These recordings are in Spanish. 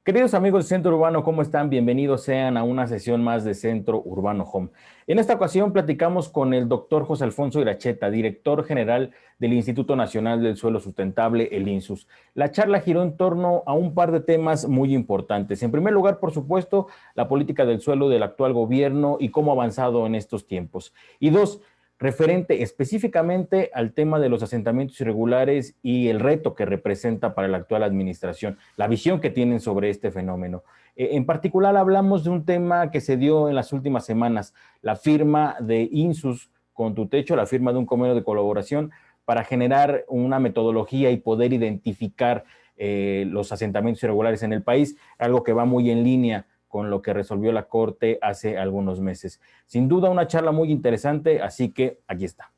Queridos amigos de Centro Urbano, ¿cómo están? Bienvenidos sean a una sesión más de Centro Urbano Home. En esta ocasión platicamos con el doctor José Alfonso Iracheta, director general del Instituto Nacional del Suelo Sustentable, el INSUS. La charla giró en torno a un par de temas muy importantes. En primer lugar, por supuesto, la política del suelo del actual gobierno y cómo ha avanzado en estos tiempos. Y dos, referente específicamente al tema de los asentamientos irregulares y el reto que representa para la actual administración, la visión que tienen sobre este fenómeno. En particular hablamos de un tema que se dio en las últimas semanas, la firma de INSUS con Tu Techo, la firma de un convenio de colaboración para generar una metodología y poder identificar los asentamientos irregulares en el país, algo que va muy en línea con lo que resolvió la Corte hace algunos meses. Sin duda una charla muy interesante, así que aquí está.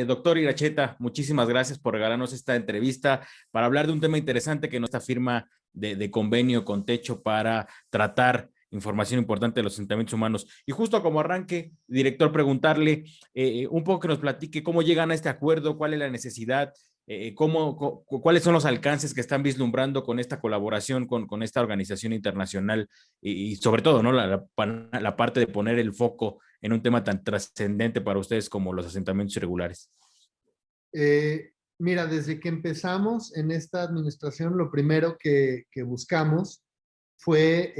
Doctor Iracheta, muchísimas gracias por regalarnos esta entrevista para hablar de un tema interesante que nuestra firma de convenio con Techo para tratar información importante de los asentamientos humanos. Y justo como arranque, director, preguntarle un poco que nos platique cómo llegan a este acuerdo, cuál es la necesidad, cuáles son los alcances que están vislumbrando con esta colaboración con esta organización internacional y sobre todo, ¿no? La parte de poner el foco en un tema tan trascendente para ustedes como los asentamientos irregulares. Mira, desde que empezamos en esta administración, lo primero que buscamos fue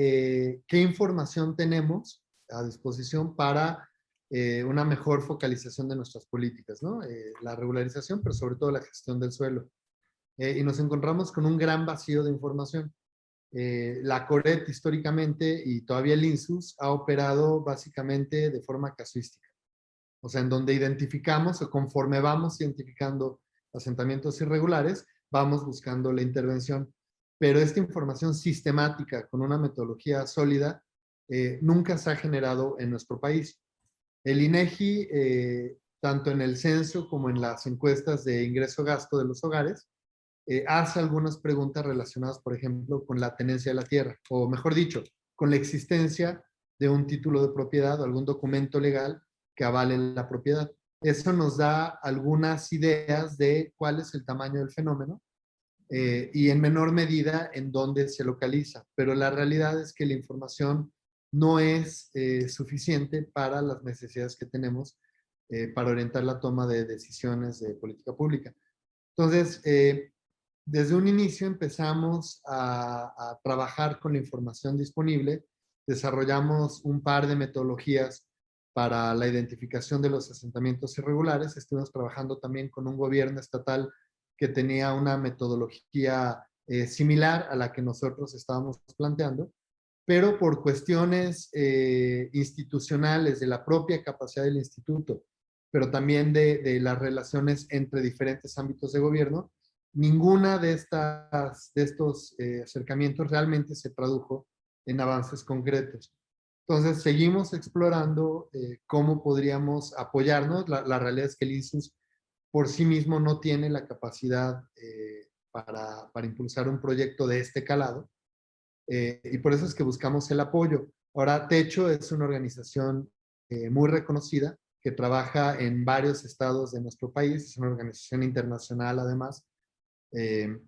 qué información tenemos a disposición para una mejor focalización de nuestras políticas, ¿no? La regularización, pero sobre todo la gestión del suelo. Y nos encontramos con un gran vacío de información. La CORET históricamente y todavía el INSUS ha operado básicamente de forma casuística. O sea, en donde identificamos o conforme vamos identificando asentamientos irregulares, vamos buscando la intervención. Pero esta información sistemática con una metodología sólida nunca se ha generado en nuestro país. El INEGI, tanto en el censo como en las encuestas de ingreso-gasto de los hogares, hace algunas preguntas relacionadas, por ejemplo, con la tenencia de la tierra, o mejor dicho, con la existencia de un título de propiedad o algún documento legal que avale la propiedad. Eso nos da algunas ideas de cuál es el tamaño del fenómeno y en menor medida en dónde se localiza. Pero la realidad es que la información no es suficiente para las necesidades que tenemos para orientar la toma de decisiones de política pública. Entonces, desde un inicio empezamos a trabajar con la información disponible, desarrollamos un par de metodologías para la identificación de los asentamientos irregulares, estuvimos trabajando también con un gobierno estatal que tenía una metodología similar a la que nosotros estábamos planteando, pero por cuestiones institucionales de la propia capacidad del instituto, pero también de las relaciones entre diferentes ámbitos de gobierno, ninguna de estos acercamientos realmente se tradujo en avances concretos. Entonces, seguimos explorando cómo podríamos apoyarnos. La realidad es que el INSUS por sí mismo no tiene la capacidad para impulsar un proyecto de este calado. Y por eso es que buscamos el apoyo. Ahora, Techo es una organización muy reconocida que trabaja en varios estados de nuestro país. Es una organización internacional, además, que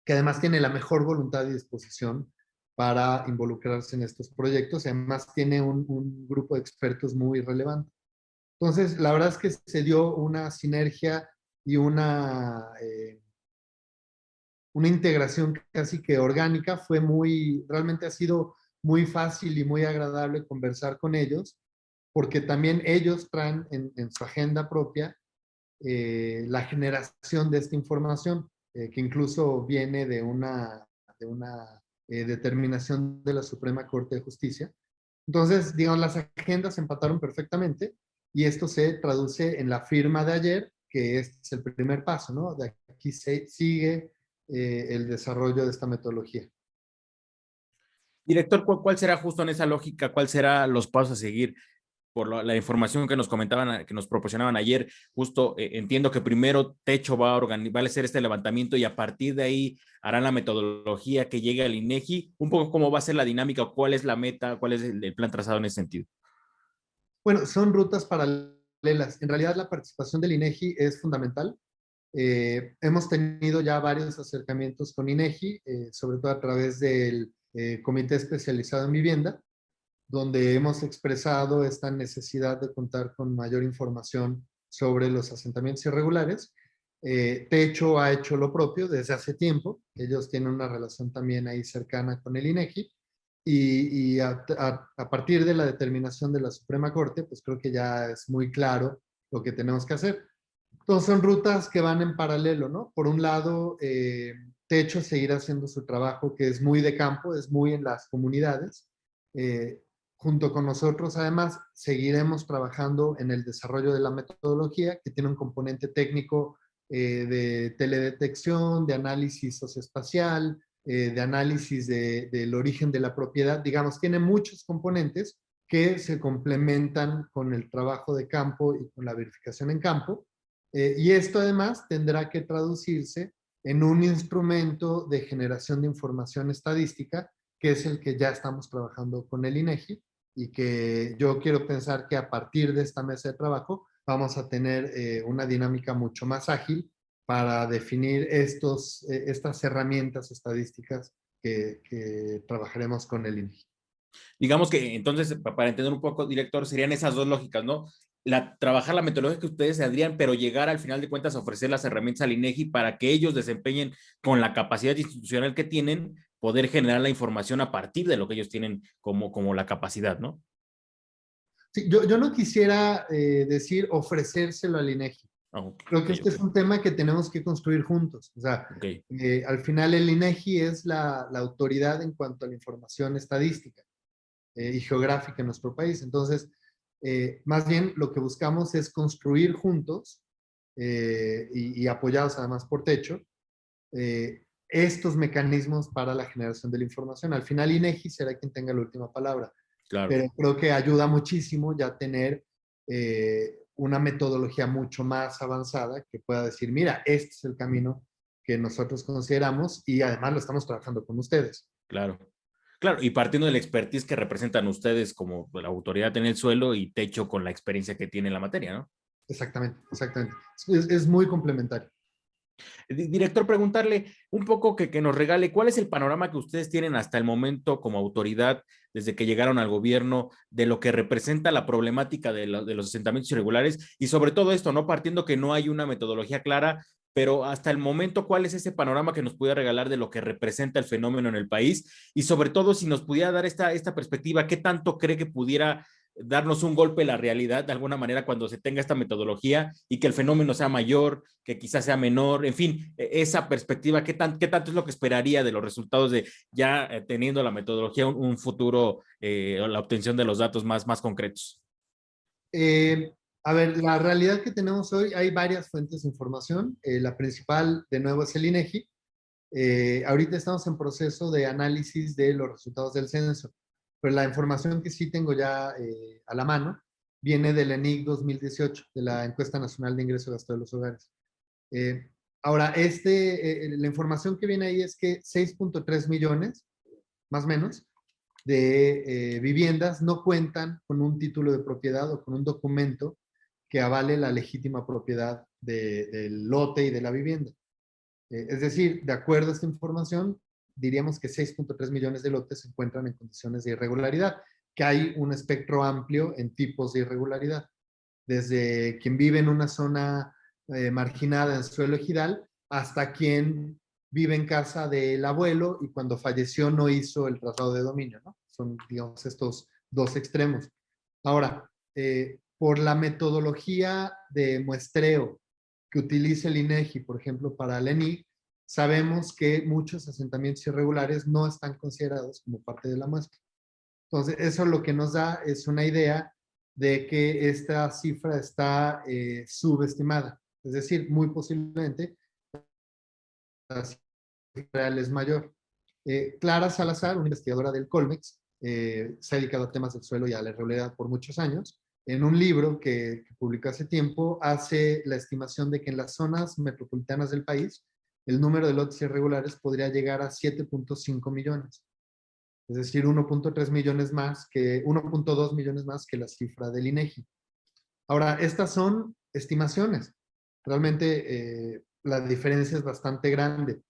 además tiene la mejor voluntad y disposición para involucrarse en estos proyectos. Además, tiene un grupo de expertos muy relevante. Entonces, la verdad es que se dio una sinergia y una integración casi que orgánica. Realmente ha sido muy fácil y muy agradable conversar con ellos, porque también ellos traen en su agenda propia la generación de esta información, que incluso viene de una determinación de la Suprema Corte de Justicia. Entonces, digamos, las agendas empataron perfectamente y esto se traduce en la firma de ayer, que es el primer paso, ¿no? De aquí sigue el desarrollo de esta metodología. Director, ¿cuál será justo en esa lógica? ¿Cuál será los pasos a seguir? Por la información que nos comentaban, que nos proporcionaban ayer, justo entiendo que primero Techo va a hacer este levantamiento y a partir de ahí harán la metodología que llegue al INEGI, un poco cómo va a ser la dinámica, cuál es la meta, cuál es el plan trazado en ese sentido. Bueno, son rutas paralelas. En realidad la participación del INEGI es fundamental. Hemos tenido ya varios acercamientos con INEGI, sobre todo a través del Comité Especializado en Vivienda, donde hemos expresado esta necesidad de contar con mayor información sobre los asentamientos irregulares. Techo ha hecho lo propio desde hace tiempo. Ellos tienen una relación también ahí cercana con el INEGI. Y a partir de la determinación de la Suprema Corte, pues creo que ya es muy claro lo que tenemos que hacer. Entonces son rutas que van en paralelo, ¿no? Por un lado, Techo seguirá haciendo su trabajo, que es muy de campo, es muy en las comunidades. Junto con nosotros, además, seguiremos trabajando en el desarrollo de la metodología, que tiene un componente técnico de teledetección, de análisis socioespacial, de análisis del origen de la propiedad. Digamos, tiene muchos componentes que se complementan con el trabajo de campo y con la verificación en campo. Y esto además tendrá que traducirse en un instrumento de generación de información estadística, que es el que ya estamos trabajando con el INEGI, y que yo quiero pensar que a partir de esta mesa de trabajo vamos a tener una dinámica mucho más ágil para definir estas herramientas estadísticas que trabajaremos con el INEGI. Digamos que entonces, para entender un poco, director, serían esas dos lógicas, ¿no? Trabajar la metodología que ustedes tendrían, pero llegar al final de cuentas a ofrecer las herramientas al INEGI para que ellos desempeñen con la capacidad institucional que tienen, poder generar la información a partir de lo que ellos tienen como la capacidad, ¿no? Sí, yo no quisiera decir ofrecérselo al INEGI. Creo que este es un tema que tenemos que construir juntos. O sea, al final el INEGI es la autoridad en cuanto a la información estadística y geográfica en nuestro país. Entonces, más bien lo que buscamos es construir juntos y apoyados además por Techo, estos mecanismos para la generación de la información. Al final INEGI será quien tenga la última palabra. Claro. Pero creo que ayuda muchísimo ya tener una metodología mucho más avanzada que pueda decir, mira, este es el camino que nosotros consideramos y además lo estamos trabajando con ustedes. Claro. Claro, y partiendo de la expertise que representan ustedes como la autoridad en el suelo y Techo con la experiencia que tiene en la materia, ¿no? Exactamente, exactamente. Es muy complementario. Director, preguntarle un poco que nos regale cuál es el panorama que ustedes tienen hasta el momento como autoridad desde que llegaron al gobierno de lo que representa la problemática de los asentamientos irregulares y sobre todo esto, ¿no? Partiendo que no hay una metodología clara, pero hasta el momento, ¿cuál es ese panorama que nos pudiera regalar de lo que representa el fenómeno en el país? Y sobre todo, si nos pudiera dar esta perspectiva, ¿qué tanto cree que pudiera darnos un golpe en la realidad de alguna manera cuando se tenga esta metodología y que el fenómeno sea mayor, que quizás sea menor, en fin, esa perspectiva, ¿qué tanto es lo que esperaría de los resultados de ya teniendo la metodología un futuro, la obtención de los datos más concretos? A ver, la realidad que tenemos hoy, hay varias fuentes de información. La principal, de nuevo, es el INEGI. Ahorita estamos en proceso de análisis de los resultados del censo, pero la información que sí tengo ya a la mano viene del ENIC 2018, de la Encuesta Nacional de Ingreso y Gasto de los Hogares. Ahora, la información que viene ahí es que 6.3 millones, más o menos, de viviendas no cuentan con un título de propiedad o con un documento que avale la legítima propiedad del lote y de la vivienda. Es decir, de acuerdo a esta información, diríamos que 6.3 millones de lotes se encuentran en condiciones de irregularidad, que hay un espectro amplio en tipos de irregularidad, desde quien vive en una zona marginada en suelo ejidal hasta quien vive en casa del abuelo y cuando falleció no hizo el traslado de dominio, ¿no? Son, digamos, estos dos extremos. Ahora, por la metodología de muestreo que utiliza el INEGI, por ejemplo, para el ENIC, sabemos que muchos asentamientos irregulares no están considerados como parte de la muestra. Entonces, eso lo que nos da es una idea de que esta cifra está subestimada. Es decir, muy posiblemente la cifra real es mayor. Clara Salazar, una investigadora del Colmex, se ha dedicado a temas del suelo y a la irregularidad por muchos años. En un libro que publicó hace tiempo, hace la estimación de que en las zonas metropolitanas del país, el número de lotes irregulares podría llegar a 7.5 millones. Es decir, 1.3 millones más que 1.2 millones más que la cifra del INEGI. Ahora, estas son estimaciones. Realmente la diferencia es bastante grande.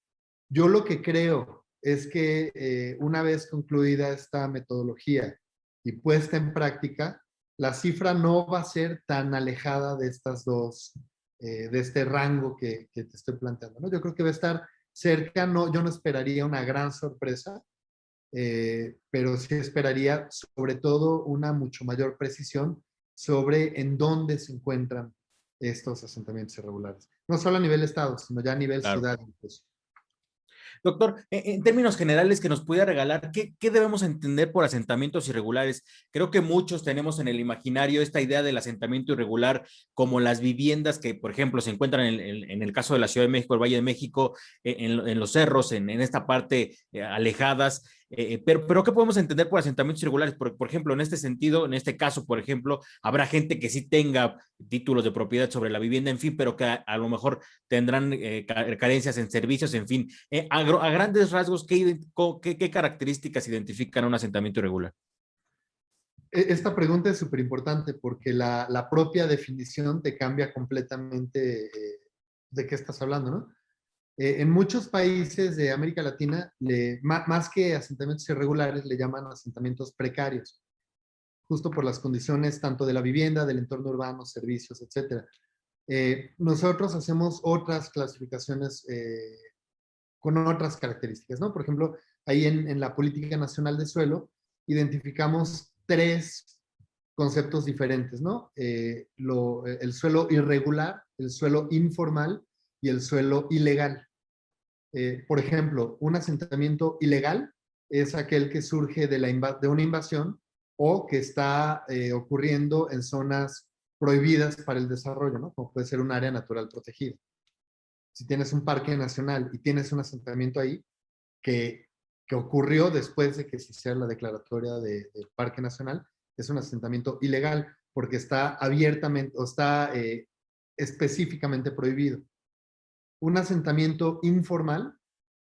Yo lo que creo es que una vez concluida esta metodología y puesta en práctica, la cifra no va a ser tan alejada de estas dos, de este rango que te estoy planteando, ¿no? Yo creo que va a estar cerca, no, yo no esperaría una gran sorpresa, pero sí esperaría sobre todo una mucho mayor precisión sobre en dónde se encuentran estos asentamientos irregulares. No solo a nivel estado, sino ya a nivel Claro. ciudad incluso. Doctor, en términos generales, que nos pudiera regalar, ¿qué debemos entender por asentamientos irregulares? Creo que muchos tenemos en el imaginario esta idea del asentamiento irregular como las viviendas que, por ejemplo, se encuentran en el caso de la Ciudad de México, el Valle de México, en los cerros, en esta parte alejadas. Pero, ¿qué podemos entender por asentamientos irregulares? Por ejemplo, en este sentido, en este caso, por ejemplo, habrá gente que sí tenga títulos de propiedad sobre la vivienda, en fin, pero que a lo mejor tendrán carencias en servicios, en fin. A grandes rasgos, ¿qué características identifican un asentamiento irregular? Esta pregunta es súper importante porque la propia definición te cambia completamente de qué estás hablando, ¿no? En muchos países de América Latina, más que asentamientos irregulares, le llaman asentamientos precarios, justo por las condiciones tanto de la vivienda, del entorno urbano, servicios, etc. Nosotros hacemos otras clasificaciones con otras características, ¿no? Por ejemplo, ahí en la Política Nacional de Suelo identificamos tres conceptos diferentes, ¿no? El suelo irregular, el suelo informal y el suelo ilegal. Por ejemplo, un asentamiento ilegal es aquel que surge de una invasión o que está ocurriendo en zonas prohibidas para el desarrollo, ¿no? Como puede ser un área natural protegida. Si tienes un parque nacional y tienes un asentamiento ahí que ocurrió después de que se hiciera la declaratoria del parque nacional, es un asentamiento ilegal porque está abiertamente o está específicamente prohibido. Un asentamiento informal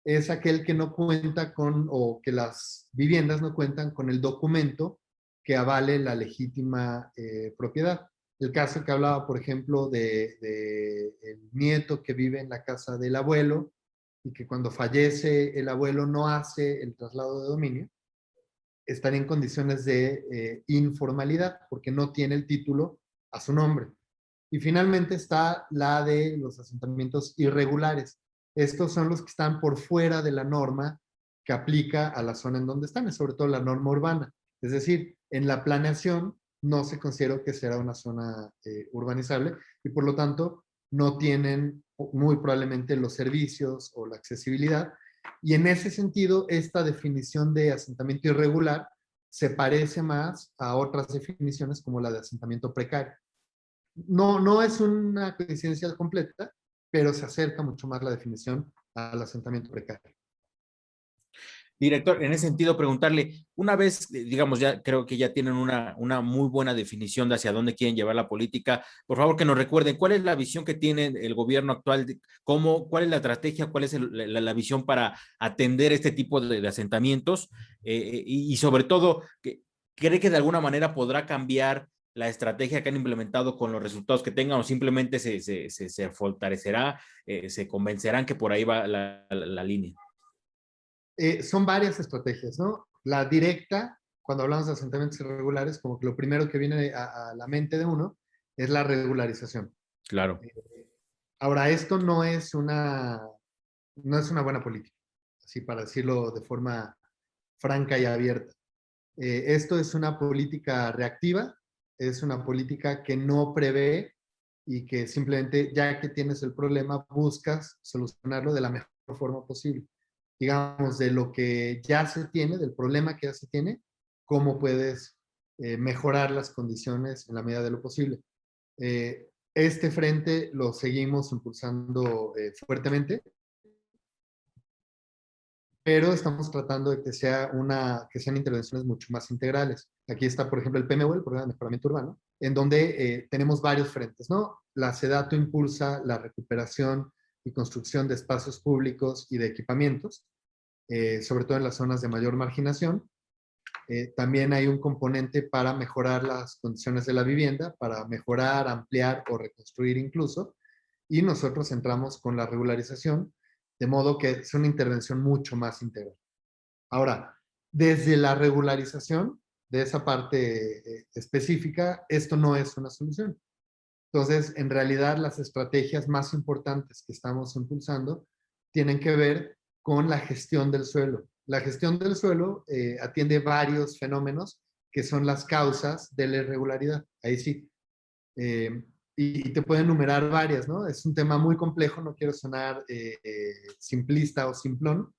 es aquel que no cuenta con, o que las viviendas no cuentan con el documento que avale la legítima propiedad. El caso que hablaba, por ejemplo, de el nieto que vive en la casa del abuelo y que cuando fallece el abuelo no hace el traslado de dominio, estaría en condiciones de informalidad porque no tiene el título a su nombre. Y finalmente está la de los asentamientos irregulares. Estos son los que están por fuera de la norma que aplica a la zona en donde están, sobre todo la norma urbana. Es decir, en la planeación no se considera que será una zona urbanizable y por lo tanto no tienen muy probablemente los servicios o la accesibilidad. Y en ese sentido, esta definición de asentamiento irregular se parece más a otras definiciones como la de asentamiento precario. No, no es una coincidencia completa, pero se acerca mucho más la definición al asentamiento precario. Director, en ese sentido, preguntarle, una vez, digamos, ya creo que ya tienen una muy buena definición de hacia dónde quieren llevar la política, por favor que nos recuerden cuál es la visión que tiene el gobierno actual, cuál es la estrategia, cuál es la visión para atender este tipo de asentamientos y sobre todo, ¿cree que de alguna manera podrá cambiar la estrategia que han implementado con los resultados que tengan o simplemente se fortalecerá, se convencerán que por ahí va la línea? Son varias estrategias, ¿no? La directa, cuando hablamos de asentamientos irregulares, como que lo primero que viene a la mente de uno es la regularización. Claro. Ahora, esto no es una buena política, así para decirlo de forma franca y abierta. Esto es una política reactiva, es una política que no prevé y que simplemente, ya que tienes el problema, buscas solucionarlo de la mejor forma posible. Digamos, de lo que ya se tiene, del problema que ya se tiene, cómo puedes mejorar las condiciones en la medida de lo posible. Este frente lo seguimos impulsando fuertemente, pero estamos tratando de que sean intervenciones mucho más integrales. Aquí está, por ejemplo, el PMU, el Programa de Mejoramiento Urbano, en donde tenemos varios frentes, ¿no? La SEDATU impulsa la recuperación y construcción de espacios públicos y de equipamientos, sobre todo en las zonas de mayor marginación. También hay un componente para mejorar las condiciones de la vivienda, para mejorar, ampliar o reconstruir incluso. y nosotros entramos con la regularización, de modo que es una intervención mucho más integral. Ahora, desde la regularización de esa parte específica, esto no es una solución. Entonces, en realidad, las estrategias más importantes que estamos impulsando tienen que ver con la gestión del suelo. La gestión del suelo atiende varios fenómenos que son las causas de la irregularidad. Ahí sí. Y te puedo enumerar varias, ¿no? Es un tema muy complejo, no quiero sonar simplista o simplón,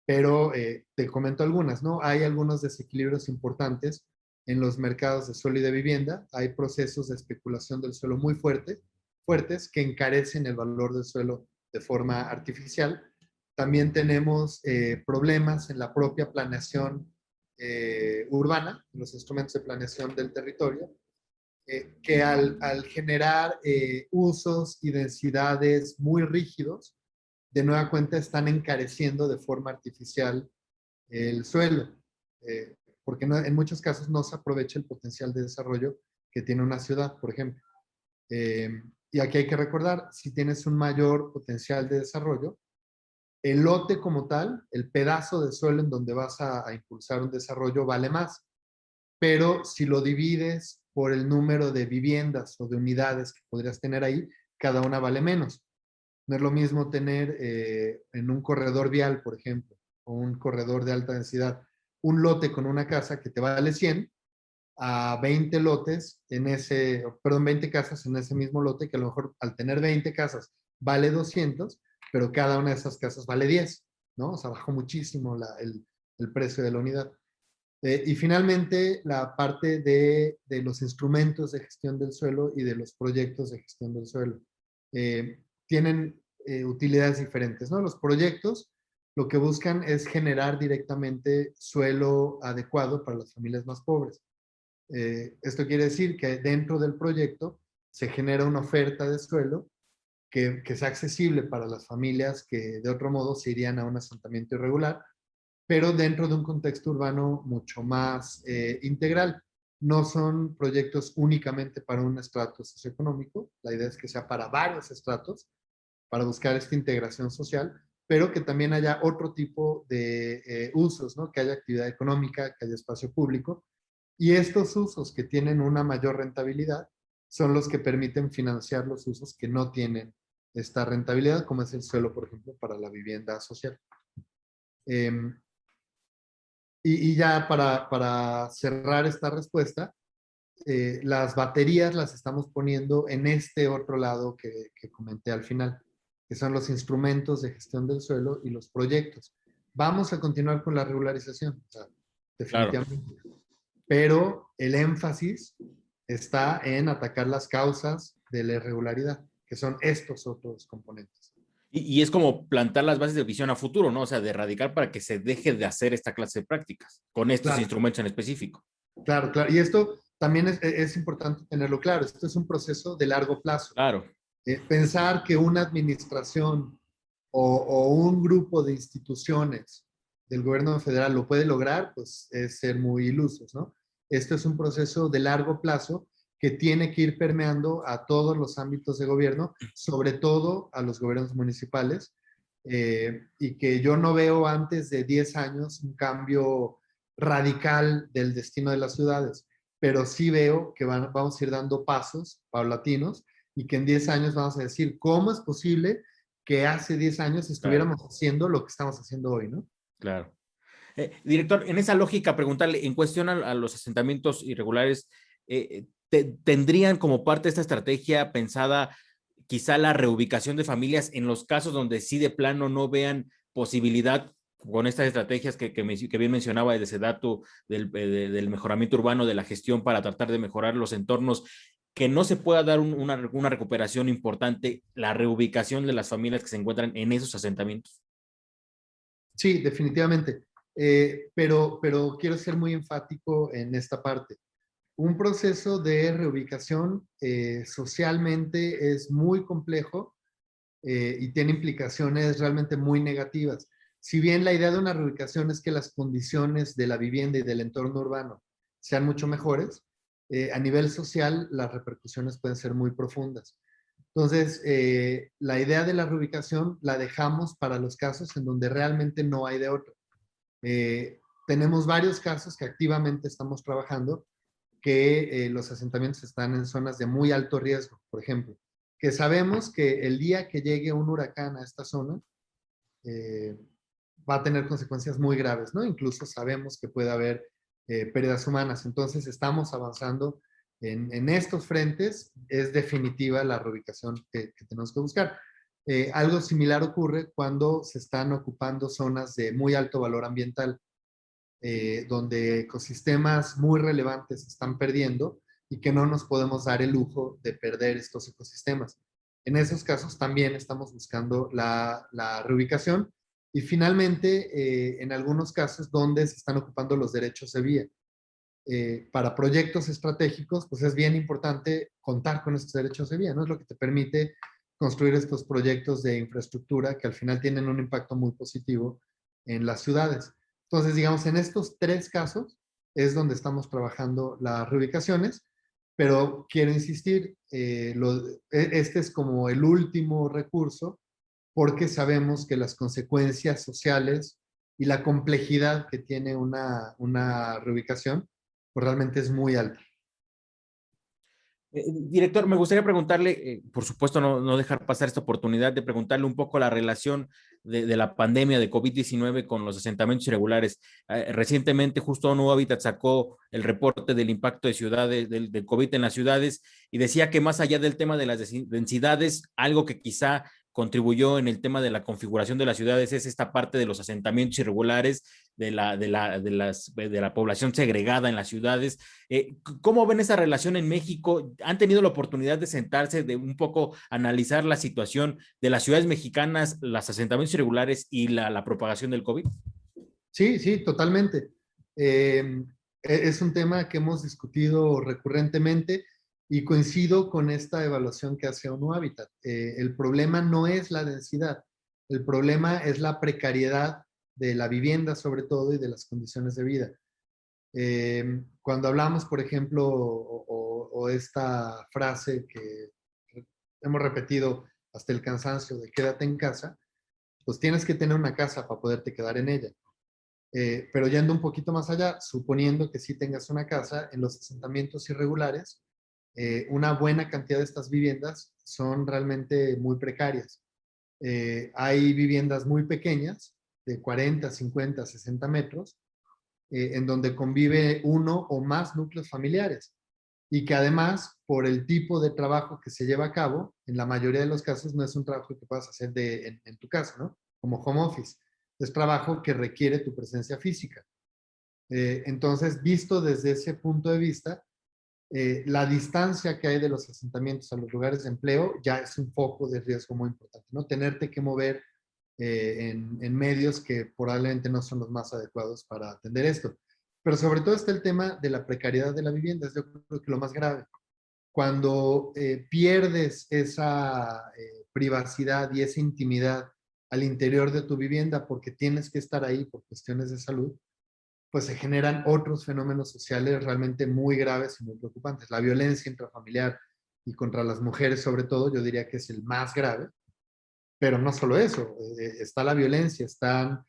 pero te comento algunas, ¿no? Hay algunos desequilibrios importantes en los mercados de suelo y de vivienda. Hay procesos de especulación del suelo muy fuertes que encarecen el valor del suelo de forma artificial. También tenemos problemas en la propia planeación urbana, los instrumentos de planeación del territorio, que al generar usos y densidades muy rígidos, de nueva cuenta están encareciendo de forma artificial el suelo, porque no, en muchos casos no se aprovecha el potencial de desarrollo que tiene una ciudad, por ejemplo. Y aquí hay que recordar, si tienes un mayor potencial de desarrollo, el lote como tal, el pedazo de suelo en donde vas a impulsar un desarrollo vale más, pero si lo divides por el número de viviendas o de unidades que podrías tener ahí, cada una vale menos. No es lo mismo tener en un corredor vial, por ejemplo, o un corredor de alta densidad, un lote con una casa que te vale 100 a 20 lotes en ese, perdón, 20 casas en ese mismo lote, que a lo mejor al tener 20 casas vale 200, pero cada una de esas casas vale 10, ¿no? O sea, bajó muchísimo el precio de la unidad. Y finalmente, la parte de los instrumentos de gestión del suelo y de los proyectos de gestión del suelo. Tienen utilidades diferentes, ¿no? Los proyectos lo que buscan es generar directamente suelo adecuado para las familias más pobres. Esto quiere decir que dentro del proyecto se genera una oferta de suelo que sea accesible para las familias que de otro modo se irían a un asentamiento irregular, pero dentro de un contexto urbano mucho más integral. No son proyectos únicamente para un estrato socioeconómico, la idea es que sea para varios estratos, para buscar esta integración social, pero que también haya otro tipo de usos, ¿no? Que haya actividad económica, que haya espacio público, y estos usos que tienen una mayor rentabilidad son los que permiten financiar los usos que no tienen esta rentabilidad, como es el suelo, por ejemplo, para la vivienda social. Eh, y ya para cerrar esta respuesta, las baterías las estamos poniendo en este otro lado que comenté al final, que son los instrumentos de gestión del suelo y los proyectos. Vamos a continuar con la regularización, o sea, Claro. definitivamente. Pero el énfasis está en atacar las causas de la irregularidad, que son estos otros componentes. Y es como plantar las bases de visión a futuro, ¿no? O sea, de erradicar para que se deje de hacer esta clase de prácticas con estos Claro, instrumentos en específico. claro, claro. Y esto también es importante tenerlo claro. Esto es un proceso de largo plazo. Claro, Pensar que una administración o un grupo de instituciones del gobierno federal lo puede lograr, pues es ser muy ilusos, ¿no? Esto es un proceso de largo plazo que tiene que ir permeando a todos los ámbitos de gobierno, sobre todo a los gobiernos municipales, y que yo no veo antes de 10 años un cambio radical del destino de las ciudades, pero sí veo que vamos a ir dando pasos paulatinos y que en 10 años vamos a decir, ¿cómo es posible que hace 10 años claro, estuviéramos haciendo lo que estamos haciendo hoy, ¿no? claro. Director, en esa lógica, preguntarle, en cuestión a los asentamientos irregulares, ¿tendrían como parte de esta estrategia pensada quizá la reubicación de familias en los casos donde sí de plano no vean posibilidad con estas estrategias que bien mencionaba de ese dato del mejoramiento urbano, de la gestión para tratar de mejorar los entornos, que no se pueda dar una recuperación importante, la reubicación de las familias que se encuentran en esos asentamientos? Sí, definitivamente. Pero quiero ser muy enfático en esta parte. Un proceso de reubicación socialmente es muy complejo y tiene implicaciones realmente muy negativas. Si bien la idea de una reubicación es que las condiciones de la vivienda y del entorno urbano sean mucho mejores, a nivel social las repercusiones pueden ser muy profundas. Entonces, la idea de la reubicación la dejamos para los casos en donde realmente no hay de otra. Tenemos varios casos que activamente estamos trabajando, que los asentamientos están en zonas de muy alto riesgo, por ejemplo, que sabemos que el día que llegue un huracán a esta zona, eh, va a tener consecuencias muy graves, ¿no? Incluso sabemos que puede haber pérdidas humanas. Entonces, estamos avanzando en estos frentes. Es definitiva la reubicación que tenemos que buscar. Algo similar ocurre cuando se están ocupando zonas de muy alto valor ambiental, donde ecosistemas muy relevantes se están perdiendo y que no nos podemos dar el lujo de perder estos ecosistemas. En esos casos también estamos buscando la reubicación y finalmente, en algunos casos donde se están ocupando los derechos de vía. Para proyectos estratégicos, pues es bien importante contar con estos derechos de vía, ¿no? Es lo que te permite construir estos proyectos de infraestructura que al final tienen un impacto muy positivo en las ciudades. Entonces, digamos, en estos tres casos es donde estamos trabajando las reubicaciones, pero quiero insistir, este es como el último recurso porque sabemos que las consecuencias sociales y la complejidad que tiene una reubicación pues realmente es muy alta. Director, me gustaría preguntarle, por supuesto, no dejar pasar esta oportunidad de preguntarle un poco la relación de la pandemia de COVID-19 con los asentamientos irregulares. Recientemente, justo ONU Habitat sacó el reporte del impacto de ciudades, del COVID en las ciudades, y decía que más allá del tema de las densidades, algo que quizá contribuyó en el tema de la configuración de las ciudades es esta parte de los asentamientos irregulares, de la población segregada en las ciudades. ¿Cómo ven esa relación en México? ¿Han tenido la oportunidad de sentarse, de un poco analizar la situación de las ciudades mexicanas, los asentamientos irregulares y la propagación del COVID? Sí, sí, totalmente. Es un tema que hemos discutido recurrentemente y coincido con esta evaluación que hace ONU Habitat. El problema no es la densidad, el problema es la precariedad de la vivienda sobre todo y de las condiciones de vida. Cuando hablamos, por ejemplo, o esta frase que hemos repetido hasta el cansancio de quédate en casa, pues tienes que tener una casa para poderte quedar en ella. Pero yendo un poquito más allá, suponiendo que sí tengas una casa, en los asentamientos irregulares, una buena cantidad de estas viviendas son realmente muy precarias. Hay viviendas muy pequeñas, de 40, 50, 60 metros, en donde convive uno o más núcleos familiares y que además, por el tipo de trabajo que se lleva a cabo, en la mayoría de los casos no es un trabajo que puedas hacer en tu casa, ¿no? Como home office. Es trabajo que requiere tu presencia física. Entonces, visto desde ese punto de vista, la distancia que hay de los asentamientos a los lugares de empleo ya es un foco de riesgo muy importante, ¿no? Tenerte que mover en medios que probablemente no son los más adecuados para atender esto. Pero sobre todo está el tema de la precariedad de la vivienda, es yo creo que lo más grave. Cuando pierdes esa privacidad y esa intimidad al interior de tu vivienda porque tienes que estar ahí por cuestiones de salud, pues se generan otros fenómenos sociales realmente muy graves y muy preocupantes. La violencia intrafamiliar y contra las mujeres sobre todo, yo diría que es el más grave, pero no solo eso, está la violencia, están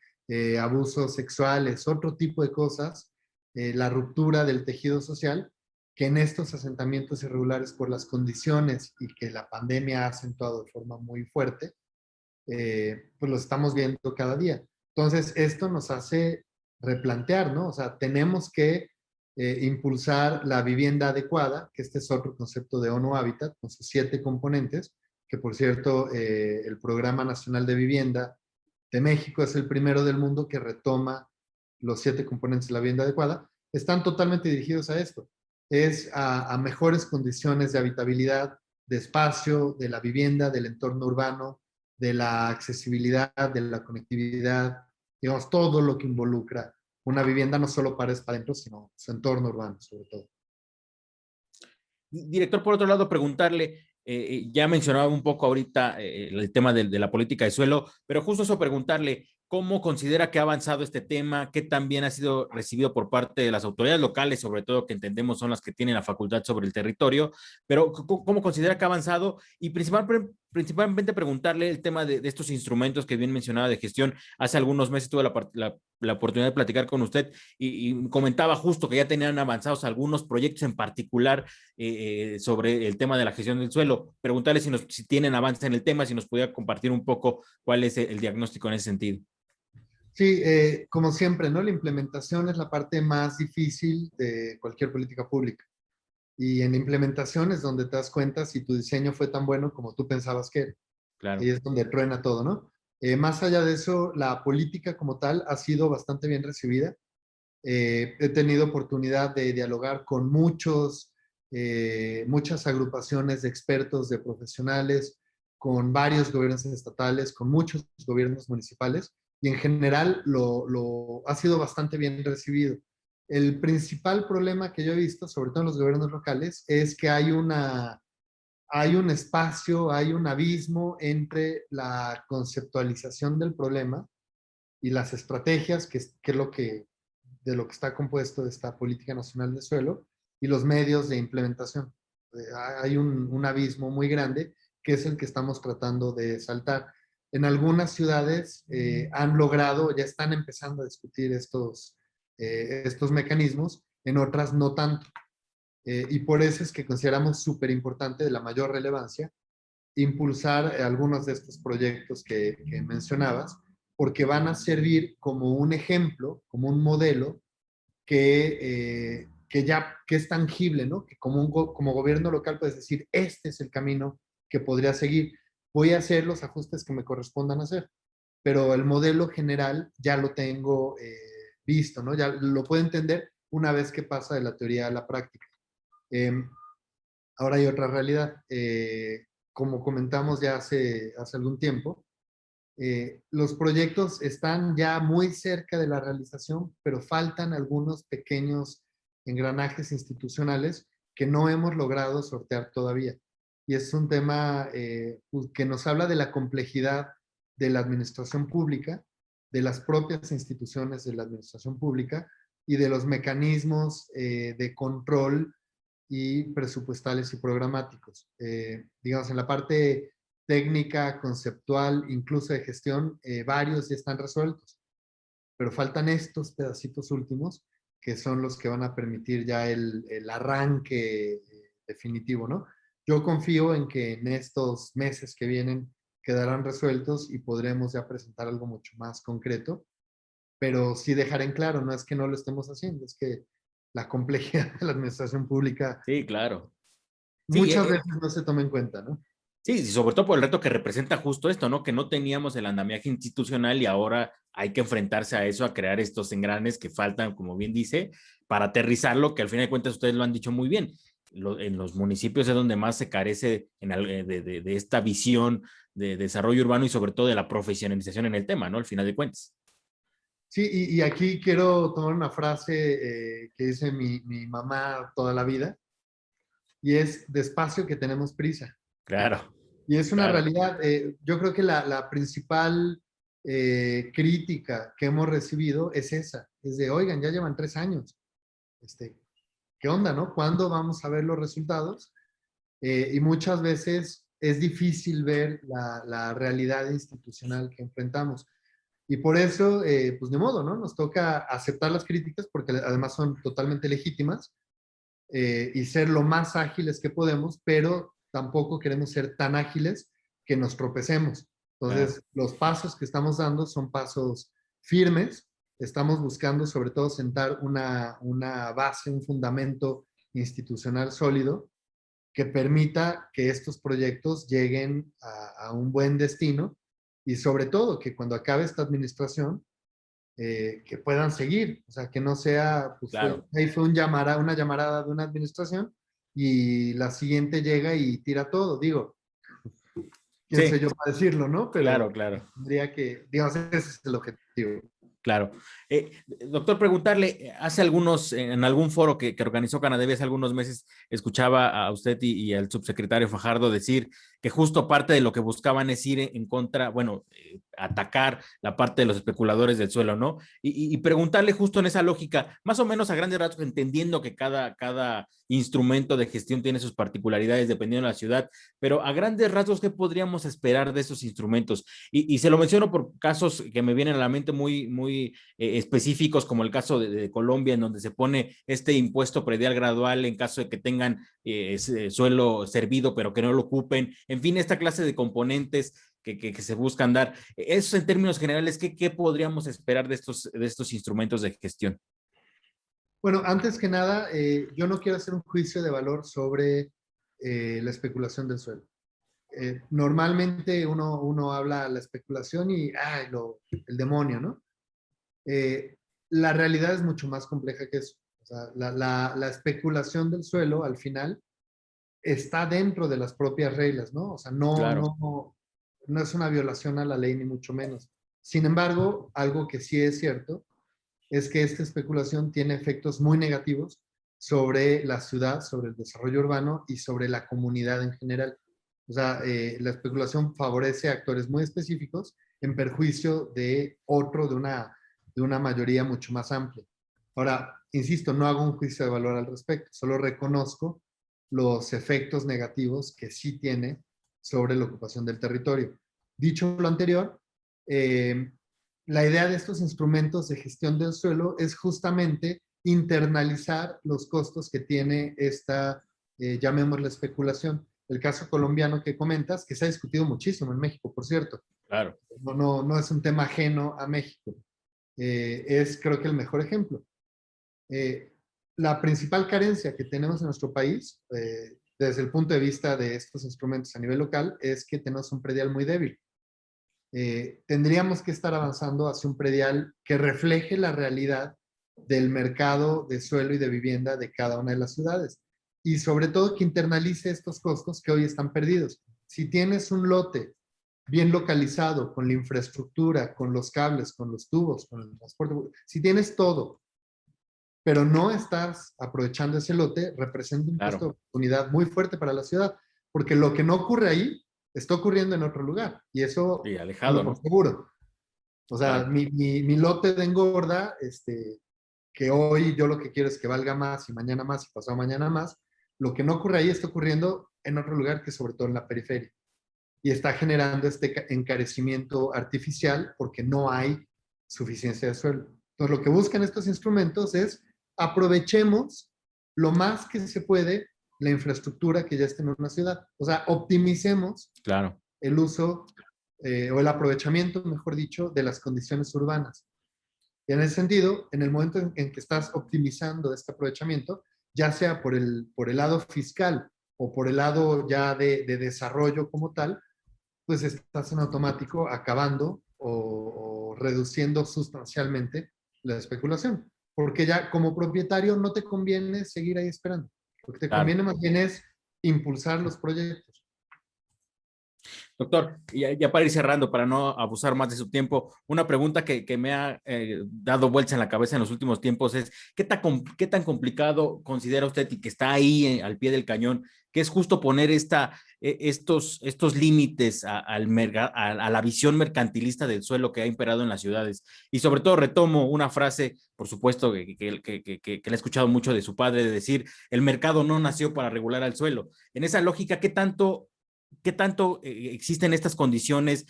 abusos sexuales, otro tipo de cosas, la ruptura del tejido social, que en estos asentamientos irregulares por las condiciones y que la pandemia ha acentuado de forma muy fuerte, pues lo estamos viendo cada día. Entonces, esto nos hace replantear, ¿no? O sea, tenemos que impulsar la vivienda adecuada, que este es otro concepto de ONU Habitat, con sus 7 componentes, que por cierto, el Programa Nacional de Vivienda de México es el primero del mundo que retoma los 7 componentes de la vivienda adecuada, están totalmente dirigidos a esto. Es a mejores condiciones de habitabilidad, de espacio, de la vivienda, del entorno urbano, de la accesibilidad, de la conectividad, digamos, todo lo que involucra una vivienda, no solo para adentro, sino su entorno urbano, sobre todo. Director, por otro lado, preguntarle, ya mencionaba un poco ahorita el tema de la política de suelo, pero justo eso preguntarle, ¿Cómo considera que ha avanzado este tema? ¿Qué tan bien ha sido recibido por parte de las autoridades locales, sobre todo que entendemos son las que tienen la facultad sobre el territorio? Pero ¿cómo considera que ha avanzado? Y principalmente preguntarle el tema de estos instrumentos que bien mencionaba de gestión. Hace algunos meses tuve la oportunidad de platicar con usted y comentaba justo que ya tenían avanzados algunos proyectos en particular sobre el tema de la gestión del suelo. Preguntarle si tienen avance en el tema, si nos pudiera compartir un poco cuál es el diagnóstico en ese sentido. Sí, como siempre, ¿no? La implementación es la parte más difícil de cualquier política pública. Y en la implementación es donde te das cuenta si tu diseño fue tan bueno como tú pensabas que era. Claro. Y es donde truena todo, ¿no? Más allá de eso, la política como tal ha sido bastante bien recibida. He tenido oportunidad de dialogar con muchas agrupaciones de expertos, de profesionales, con varios gobiernos estatales, con muchos gobiernos municipales, y en general ha sido bastante bien recibido. El principal problema que yo he visto, sobre todo en los gobiernos locales, es que hay un espacio, hay un abismo entre la conceptualización del problema y las estrategias, que es de lo que está compuesto esta Política Nacional de Suelo, y los medios de implementación. Hay un abismo muy grande que es el que estamos tratando de saltar. En algunas ciudades han logrado, ya están empezando a discutir estos mecanismos, en otras no tanto. Y por eso es que consideramos súper importante, de la mayor relevancia, impulsar algunos de estos proyectos que mencionabas, porque van a servir como un ejemplo, como un modelo que es tangible, ¿no? Que como gobierno local puedes decir, este es el camino que podría seguir. Voy a hacer los ajustes que me correspondan hacer, pero el modelo general ya lo tengo visto, ¿no? Ya lo puedo entender una vez que pasa de la teoría a la práctica. Eh, Ahora hay otra realidad. Como comentamos ya hace algún tiempo, los proyectos están ya muy cerca de la realización, pero faltan algunos pequeños engranajes institucionales que no hemos logrado sortear todavía. Y es un tema que nos habla de la complejidad de la administración pública, de las propias instituciones de la administración pública y de los mecanismos de control y presupuestales y programáticos. Digamos, en la parte técnica, conceptual, incluso de gestión, varios ya están resueltos, pero faltan estos pedacitos últimos que son los que van a permitir ya el arranque definitivo, ¿no? Yo confío en que en estos meses que vienen quedarán resueltos y podremos ya presentar algo mucho más concreto, pero sí dejar en claro, no es que no lo estemos haciendo, es que la complejidad de la administración pública Sí, claro. Sí, muchas veces no se toma en cuenta, ¿no? sí, sobre todo por el reto que representa justo esto, ¿no? Que no teníamos el andamiaje institucional y ahora hay que enfrentarse a eso, a crear estos engranes que faltan, como bien dice, para aterrizarlo, que al final de cuentas ustedes lo han dicho muy bien. En los municipios es donde más se carece de esta visión de desarrollo urbano y sobre todo de la profesionalización en el tema, ¿no? Al final de cuentas. Sí, y aquí quiero tomar una frase que dice mi mamá toda la vida, y es despacio que tenemos prisa. Claro, Y es una claro. realidad. Yo creo que la principal crítica que hemos recibido es esa, es de, oigan, ya llevan 3 años. Este, ¿Qué onda, no? ¿Cuándo vamos a ver los resultados? Y muchas veces es difícil ver la realidad institucional que enfrentamos. Y por eso, pues de modo, ¿no? Nos toca aceptar las críticas porque además son totalmente legítimas y ser lo más ágiles que podemos, pero tampoco queremos ser tan ágiles que nos tropecemos. Claro. Entonces, los pasos que estamos dando son pasos firmes. Estamos buscando sobre todo sentar una base, un fundamento institucional sólido que permita que estos proyectos lleguen a un buen destino y sobre todo que cuando acabe esta administración, que puedan seguir, o sea, que no sea, pues Claro. ahí fue una llamarada de una administración y la siguiente llega y tira todo, digo, quién soy Sí, yo para decirlo, ¿no? claro, Pero claro. tendría que, digamos, ese es el objetivo. Claro. Doctor, preguntarle, hace algunos, en algún foro que organizó Canadevi hace algunos meses, escuchaba a usted y al subsecretario Fajardo decir que justo parte de lo que buscaban es ir en contra, bueno, atacar la parte de los especuladores del suelo, ¿no? Y preguntarle justo en esa lógica, más o menos a grandes rasgos, entendiendo que cada instrumento de gestión tiene sus particularidades dependiendo de la ciudad, pero a grandes rasgos, ¿qué podríamos esperar de esos instrumentos? Y se lo menciono por casos que me vienen a la mente muy específicos, como el caso de Colombia, en donde se pone este impuesto predial gradual en caso de que tengan suelo servido, pero que no lo ocupen. En fin, esta clase de componentes que se buscan dar. Eso en términos generales, ¿qué podríamos esperar de estos instrumentos de gestión? Bueno, antes que nada, yo no quiero hacer un juicio de valor sobre la especulación del suelo. Normalmente uno habla de la especulación y el demonio, ¿no? La realidad es mucho más compleja que eso. O sea, la especulación del suelo al final está dentro de las propias reglas, ¿no? O sea, Claro, no es una violación a la ley ni mucho menos. Sin embargo, algo que sí es cierto es que esta especulación tiene efectos muy negativos sobre la ciudad, sobre el desarrollo urbano y sobre la comunidad en general. O sea, la especulación favorece a actores muy específicos en perjuicio de otro, de una mayoría mucho más amplia. Ahora, insisto, no hago un juicio de valor al respecto, solo reconozco los efectos negativos que sí tiene sobre la ocupación del territorio. Dicho lo anterior, la idea de estos instrumentos de gestión del suelo es justamente internalizar los costos que tiene esta, llamémosla especulación. El caso colombiano que comentas, que se ha discutido muchísimo en México, por cierto. claro. No es un tema ajeno a México. Es creo que el mejor ejemplo. Eh, la principal carencia que tenemos en nuestro país, desde el punto de vista de estos instrumentos a nivel local, es que tenemos un predial muy débil. Tendríamos que estar avanzando hacia un predial que refleje la realidad del mercado de suelo y de vivienda de cada una de las ciudades. Y sobre todo que internalice estos costos que hoy están perdidos. Si tienes un lote bien localizado, con la infraestructura, con los cables, con los tubos, con el transporte, si tienes todo, pero no estás aprovechando ese lote, representa un costo de Claro. oportunidad muy fuerte para la ciudad, porque lo que no ocurre ahí está ocurriendo en otro lugar, y eso Sí, tenlo alejado, por ¿no? seguro. O sea, Claro. mi lote de engorda, que hoy yo lo que quiero es que valga más y mañana más y pasado mañana más, lo que no ocurre ahí está ocurriendo en otro lugar que sobre todo en la periferia. Y está generando este encarecimiento artificial porque no hay suficiencia de suelo. Entonces, lo que buscan estos instrumentos es aprovechemos lo más que se puede la infraestructura que ya está en una ciudad. O sea, optimicemos Claro. el uso o el aprovechamiento, mejor dicho, de las condiciones urbanas. Y en ese sentido, en el momento en que estás optimizando este aprovechamiento, ya sea por el lado fiscal o por el lado ya de desarrollo como tal, pues estás en automático acabando o reduciendo sustancialmente la especulación. Porque ya como propietario no te conviene seguir ahí esperando. Lo que te Claro. conviene más bien es impulsar los proyectos. Doctor, ya para ir cerrando, para no abusar más de su tiempo, una pregunta que me ha dado vueltas en la cabeza en los últimos tiempos es, ¿qué tan complicado considera usted y que está ahí al pie del cañón, que es justo poner estos límites a la visión mercantilista del suelo que ha imperado en las ciudades? Y sobre todo retomo una frase, por supuesto, que le he escuchado mucho de su padre, de decir, el mercado no nació para regular al suelo. En esa lógica, ¿qué tanto existen estas condiciones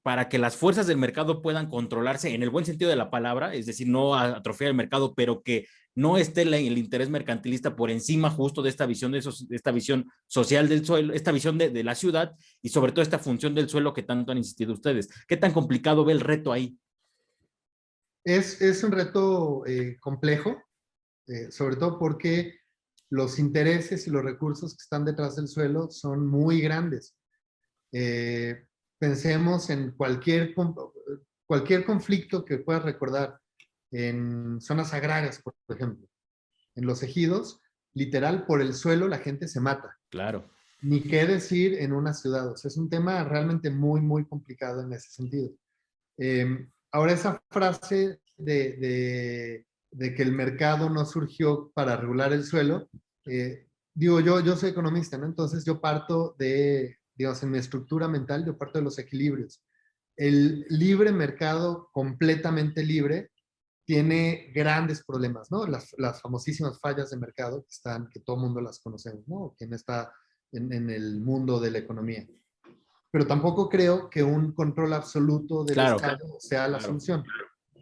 para que las fuerzas del mercado puedan controlarse en el buen sentido de la palabra, es decir, no atrofiar el mercado, pero que no esté el interés mercantilista por encima justo de esta visión, de esta visión social del suelo, esta visión de la ciudad y sobre todo esta función del suelo que tanto han insistido ustedes? ¿Qué tan complicado ve el reto ahí? Es un reto complejo, sobre todo porque los intereses y los recursos que están detrás del suelo son muy grandes. Eh, Pensemos en cualquier conflicto que puedas recordar en zonas agrarias, por ejemplo. En los ejidos, literal, por el suelo la gente se mata. Claro, Ni qué decir en una ciudad. O sea, es un tema realmente muy complicado en ese sentido. Ahora, esa frase de que el mercado no surgió para regular el suelo, digo yo soy economista, ¿no? Entonces yo parto digamos, en mi estructura mental, yo parto de los equilibrios. El libre mercado completamente libre tiene grandes problemas, ¿no? Las famosísimas fallas de mercado que todo el mundo las conocemos, ¿no? Quien está en el mundo de la economía. Pero tampoco creo que un control absoluto del Claro, Estado sea la claro. solución.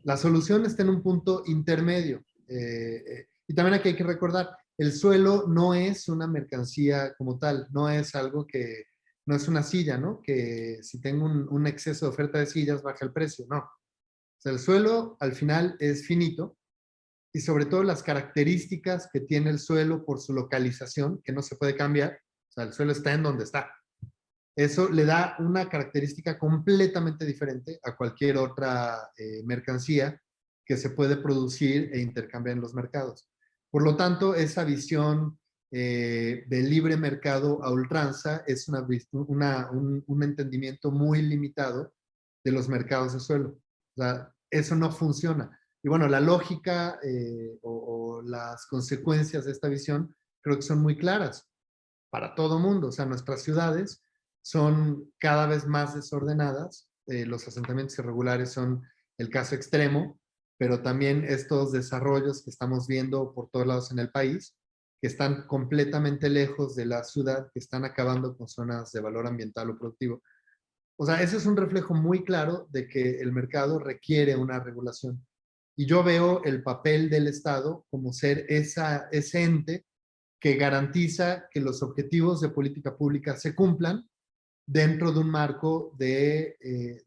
La solución está en un punto intermedio. Y también aquí hay que recordar, el suelo no es una mercancía como tal, no es algo que, no es una silla, ¿no? Que si tengo un exceso de oferta de sillas baja el precio, no. O sea, el suelo al final es finito y sobre todo las características que tiene el suelo por su localización, que no se puede cambiar. O sea, el suelo está en donde está. Eso le da una característica completamente diferente a cualquier otra mercancía que se puede producir e intercambiar en los mercados. Por lo tanto, esa visión de libre mercado a ultranza es un entendimiento muy limitado de los mercados de suelo. O sea, eso no funciona. Y bueno, la lógica o las consecuencias de esta visión creo que son muy claras para todo mundo. O sea, nuestras ciudades son cada vez más desordenadas. Los asentamientos irregulares son el caso extremo, pero también estos desarrollos que estamos viendo por todos lados en el país, que están completamente lejos de la ciudad, que están acabando con zonas de valor ambiental o productivo. O sea, ese es un reflejo muy claro de que el mercado requiere una regulación. Y yo veo el papel del Estado como ser ese ente que garantiza que los objetivos de política pública se cumplan dentro de un marco de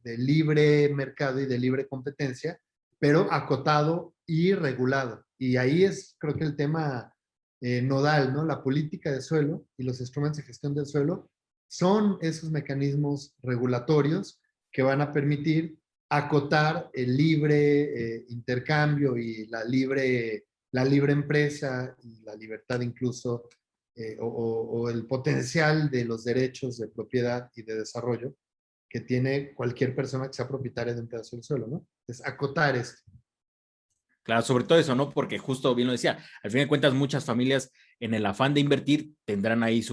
libre mercado y de libre competencia, pero acotado y regulado. Y ahí es, creo que el tema nodal, ¿no? La política de suelo y los instrumentos de gestión del suelo son esos mecanismos regulatorios que van a permitir acotar el libre intercambio y la libre empresa y la libertad incluso o el potencial de los derechos de propiedad y de desarrollo que tiene cualquier persona que sea propietaria de un pedazo del suelo, ¿no? Es acotar esto. Claro, sobre todo eso, ¿no? Porque justo bien lo decía, al fin de cuentas muchas familias en el afán de invertir tendrán ahí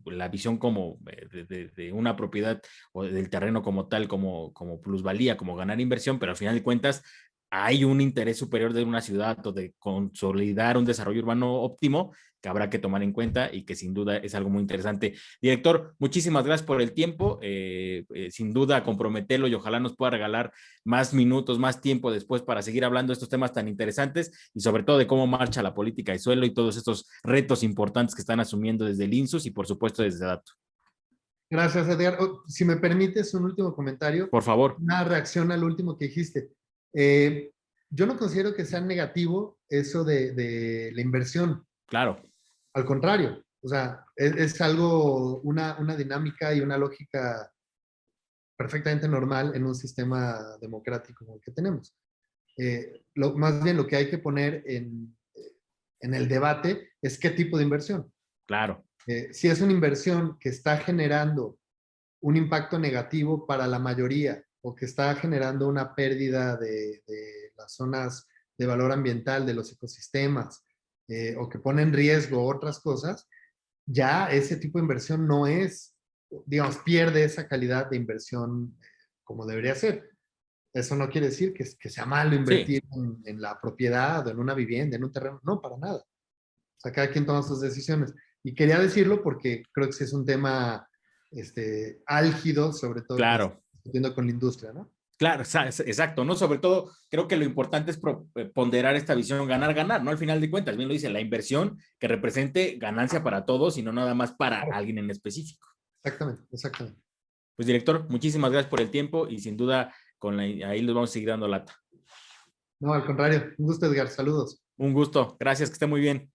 la visión como de una propiedad o del terreno como tal, como plusvalía, como ganar inversión, pero al final de cuentas hay un interés superior de una ciudad o de consolidar un desarrollo urbano óptimo que habrá que tomar en cuenta y que sin duda es algo muy interesante. Director, muchísimas gracias por el tiempo, sin duda comprometerlo y ojalá nos pueda regalar más minutos, más tiempo después para seguir hablando de estos temas tan interesantes y sobre todo de cómo marcha la política de suelo y todos estos retos importantes que están asumiendo desde el INSUS y por supuesto desde DATO. Gracias, Edgar. Si me permites un último comentario, Por favor. una reacción al último que dijiste. Yo no considero que sea negativo eso de la inversión. Claro. Al contrario, o sea, es algo, una dinámica y una lógica perfectamente normal en un sistema democrático como el que tenemos. Más bien lo que hay que poner en el debate es qué tipo de inversión. Claro. Si es una inversión que está generando un impacto negativo para la mayoría o que está generando una pérdida de las zonas de valor ambiental, de los ecosistemas, o que pone en riesgo otras cosas, ya ese tipo de inversión no es, digamos, pierde esa calidad de inversión como debería ser. Eso no quiere decir que sea malo invertir Sí. en la propiedad o en una vivienda, en un terreno. No, para nada. O sea, cada quien toma sus decisiones. Y quería decirlo porque creo que sí es un tema álgido, sobre todo Claro. discutiendo con la industria, ¿no? Claro, exacto, ¿no? Sobre todo, creo que lo importante es ponderar esta visión ganar, ¿no? Al final de cuentas, bien lo dice, la inversión que represente ganancia para todos y no nada más para alguien en específico. Exactamente, exactamente. Pues, director, muchísimas gracias por el tiempo y sin duda ahí les vamos a seguir dando lata. No, al contrario. Un gusto, Edgar. Saludos. Un gusto. Gracias, que esté muy bien.